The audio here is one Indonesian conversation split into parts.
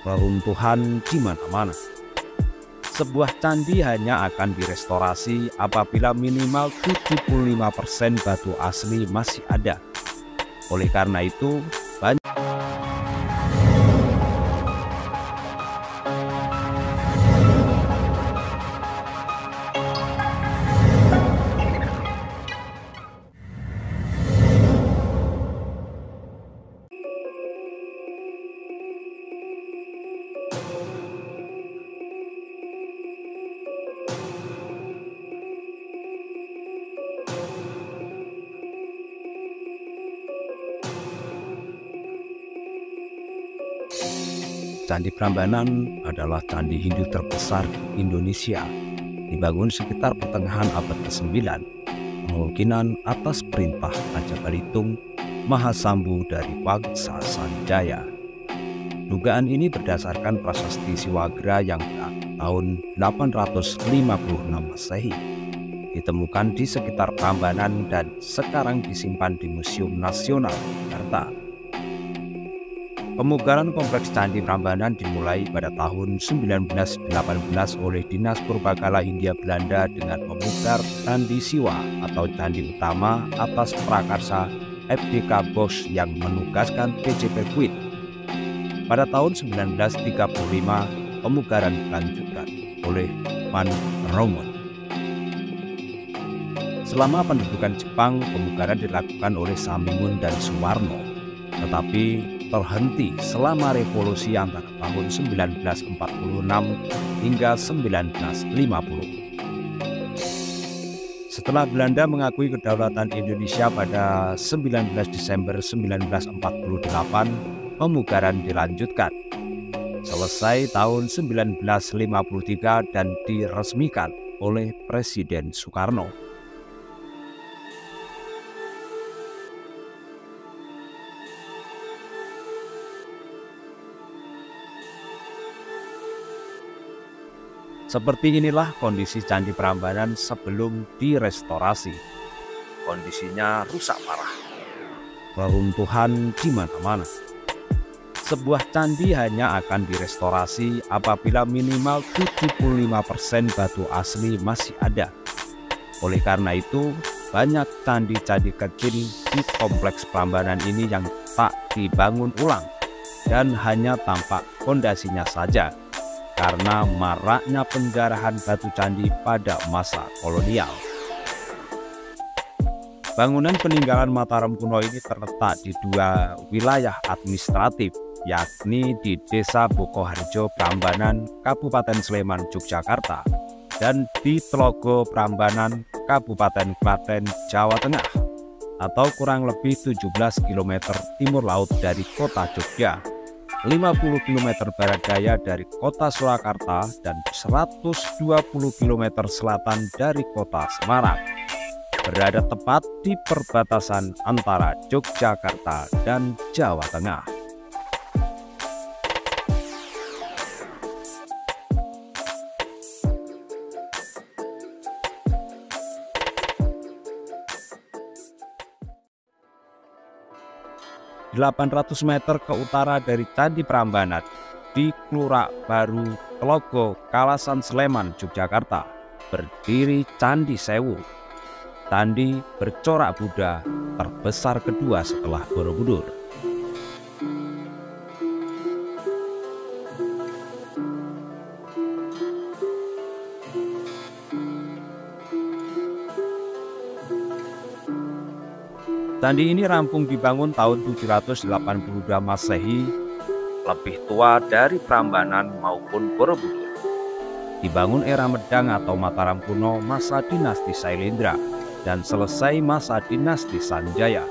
Reruntuhan di mana-mana. Sebuah candi hanya akan direstorasi apabila minimal 75% batu asli masih ada. Oleh karena itu, banyak Candi Prambanan adalah candi Hindu terbesar di Indonesia. Dibangun sekitar pertengahan abad ke-9, kemungkinan atas perintah Raja Balitung Mahasambu dari Wangsa Sanjaya. Dugaan ini berdasarkan prasasti Siwagra yang tahun 856 Masehi ditemukan di sekitar Prambanan dan sekarang disimpan di Museum Nasional Jakarta. Pemugaran kompleks Candi Prambanan dimulai pada tahun 1918 oleh Dinas Purbakala Hindia Belanda dengan memugar Candi Siwa atau Candi Utama atas prakarsa FDK Bosch yang menugaskan PJ Perquit. Pada tahun 1935, pemugaran dilanjutkan oleh Van Rommel. Selama pendudukan Jepang, pemugaran dilakukan oleh Samingun dan Suwarno, tetapi terhenti selama revolusi antara tahun 1946 hingga 1950. Setelah Belanda mengakui kedaulatan Indonesia pada 19 Desember 1948, pemugaran dilanjutkan. Selesai tahun 1953 dan diresmikan oleh Presiden Soekarno. Seperti inilah kondisi Candi Prambanan sebelum direstorasi. Kondisinya rusak parah. Reruntuhan di mana-mana. Sebuah candi hanya akan direstorasi apabila minimal 75% batu asli masih ada. Oleh karena itu, banyak candi-candi kecil di kompleks Prambanan ini yang tak dibangun ulang dan hanya tampak fondasinya saja, karena maraknya penjarahan batu candi pada masa kolonial. Bangunan peninggalan Mataram kuno ini terletak di dua wilayah administratif, yakni di Desa Bokoharjo Prambanan, Kabupaten Sleman, Yogyakarta, dan di Tlogo Prambanan, Kabupaten Klaten, Jawa Tengah, atau kurang lebih 17 km timur laut dari kota Jogja, 50 km barat daya dari kota Surakarta, dan 120 km selatan dari kota Semarang. Berada tepat di perbatasan antara Yogyakarta dan Jawa Tengah. ...800 meter ke utara dari Candi Prambanan, di Klurak Baru, Tlogo, Kalasan, Sleman, Yogyakarta, berdiri Candi Sewu. Candi bercorak Buddha terbesar kedua setelah Borobudur. Candi ini rampung dibangun tahun 782 Masehi, lebih tua dari Prambanan maupun Borobudur. Dibangun era Medang atau Mataram kuno masa dinasti Sailendra dan selesai masa dinasti Sanjaya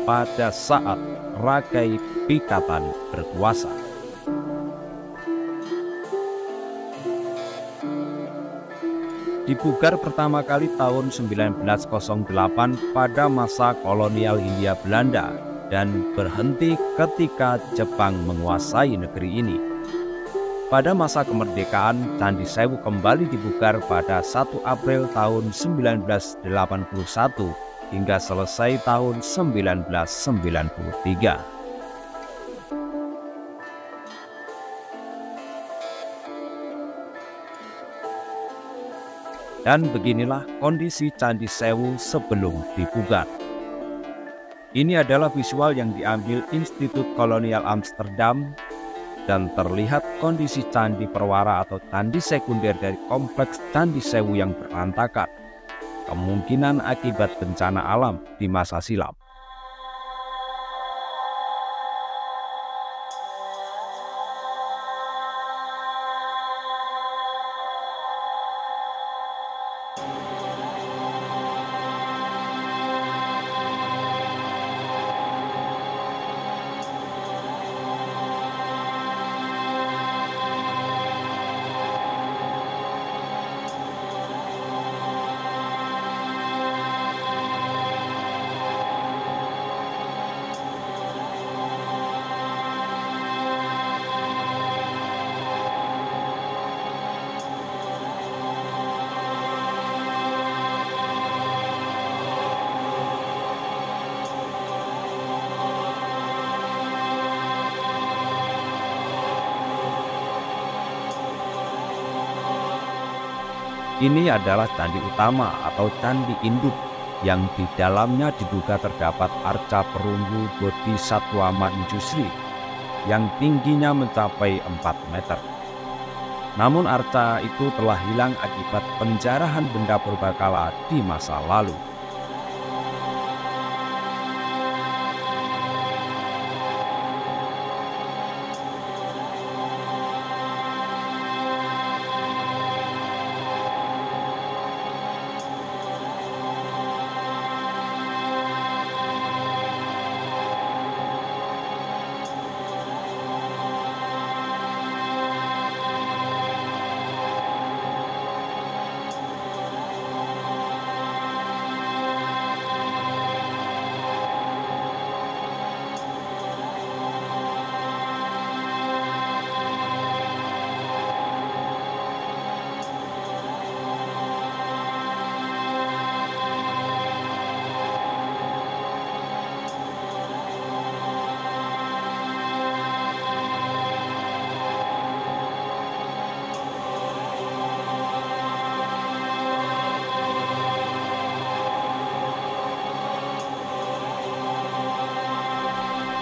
pada saat Rakai Pikatan berkuasa. Dipugar pertama kali tahun 1908 pada masa kolonial Hindia Belanda dan berhenti ketika Jepang menguasai negeri ini. Pada masa kemerdekaan, Candi Sewu kembali dipugar pada 1 April tahun 1981 hingga selesai tahun 1993. Dan beginilah kondisi Candi Sewu sebelum dipugar. Ini adalah visual yang diambil Institut Kolonial Amsterdam dan terlihat kondisi candi perwara atau candi sekunder dari kompleks Candi Sewu yang berantakan. Kemungkinan akibat bencana alam di masa silam. Ini adalah candi utama atau candi induk yang di dalamnya diduga terdapat arca perunggu Bodhisatwa Manjusri yang tingginya mencapai 4 meter. Namun arca itu telah hilang akibat penjarahan benda purbakala di masa lalu.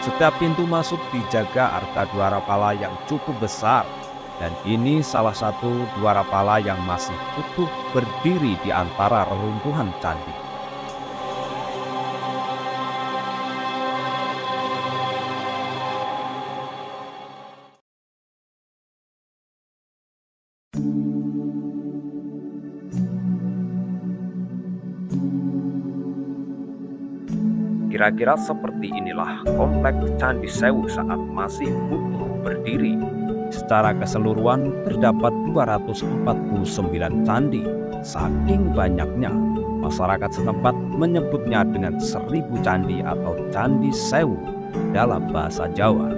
Setiap pintu masuk dijaga arca dwarapala yang cukup besar, dan ini salah satu dwarapala yang masih utuh berdiri di antara reruntuhan candi. Kira-kira seperti inilah kompleks Candi Sewu saat masih utuh berdiri. Secara keseluruhan terdapat 249 candi. Saking banyaknya, masyarakat setempat menyebutnya dengan 1000 candi atau Candi Sewu dalam bahasa Jawa.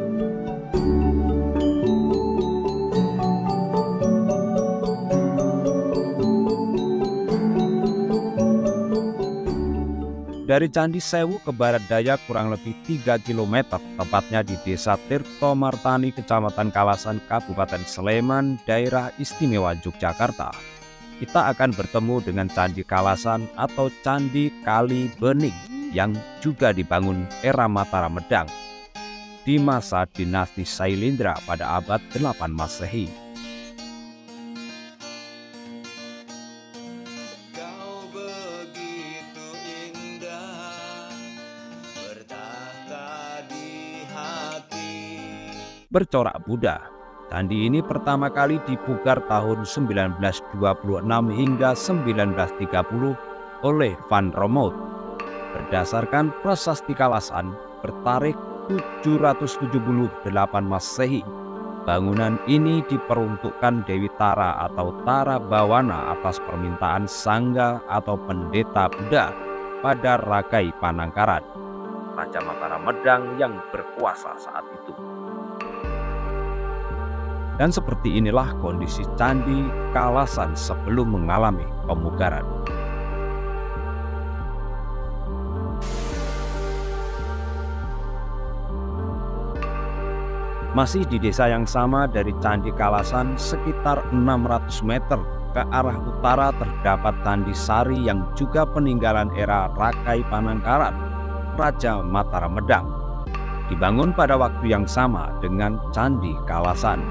Dari Candi Sewu ke barat daya kurang lebih 3 km, tepatnya di Desa Tirto Martani, Kecamatan Kalasan, Kabupaten Sleman, Daerah Istimewa Yogyakarta. Kita akan bertemu dengan Candi Kalasan atau Candi Kali Bening yang juga dibangun era Mataram Medang di masa dinasti Sailendra pada abad 8 Masehi. Bercorak Buddha. Candi ini pertama kali dipugar tahun 1926 hingga 1930 oleh Van Romouth. Berdasarkan prasasti Kalasan bertarikh 778 Masehi, bangunan ini diperuntukkan Dewi Tara atau Tara Bawana atas permintaan Sangga atau pendeta Buddha pada Rakai Panangkaran, Raja Mataram Medang yang berkuasa saat itu. Dan seperti inilah kondisi Candi Kalasan sebelum mengalami pemugaran. Masih di desa yang sama dari Candi Kalasan sekitar 600 meter ke arah utara terdapat Candi Sari yang juga peninggalan era Rakai Panangkaran, Raja Mataram Medang, dibangun pada waktu yang sama dengan Candi Kalasan.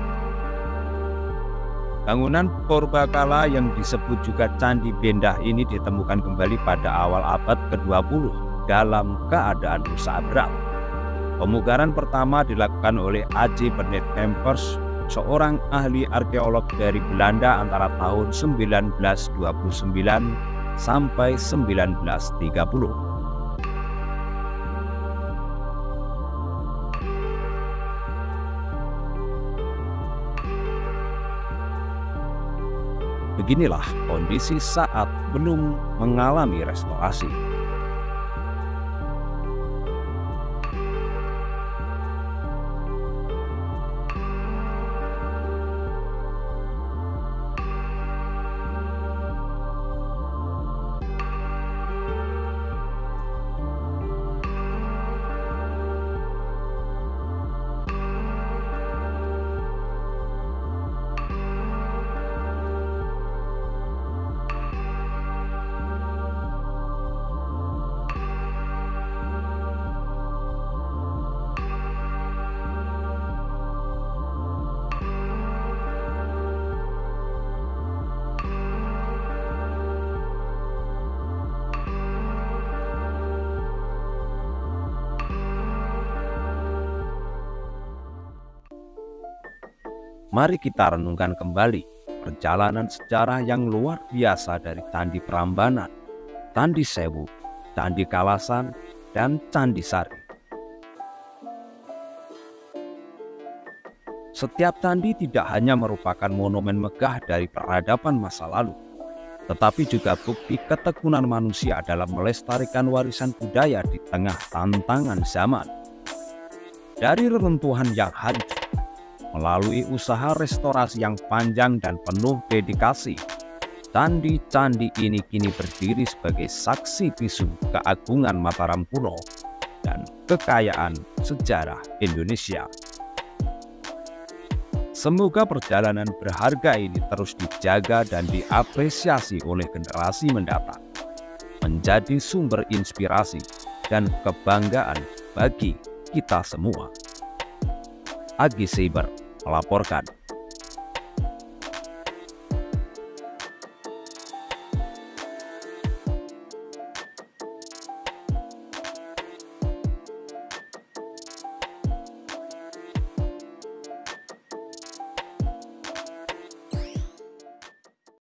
Bangunan purbakala yang disebut juga Candi Bendah ini ditemukan kembali pada awal abad ke-20 dalam keadaan rusak berat. Pemugaran pertama dilakukan oleh A.J. Bernard Kempers, seorang ahli arkeolog dari Belanda antara tahun 1929 sampai 1930. Beginilah kondisi saat belum mengalami restorasi. Mari kita renungkan kembali perjalanan sejarah yang luar biasa dari Candi Prambanan, Candi Sewu, Candi Kalasan, dan Candi Sari. Setiap candi tidak hanya merupakan monumen megah dari peradaban masa lalu, tetapi juga bukti ketekunan manusia dalam melestarikan warisan budaya di tengah tantangan zaman. Dari reruntuhan yang hancur, melalui usaha restorasi yang panjang dan penuh dedikasi, candi-candi ini kini berdiri sebagai saksi bisu keagungan Mataram kuno dan kekayaan sejarah Indonesia. Semoga perjalanan berharga ini terus dijaga dan diapresiasi oleh generasi mendatang, menjadi sumber inspirasi dan kebanggaan bagi kita semua. Agi Seiber melaporkan.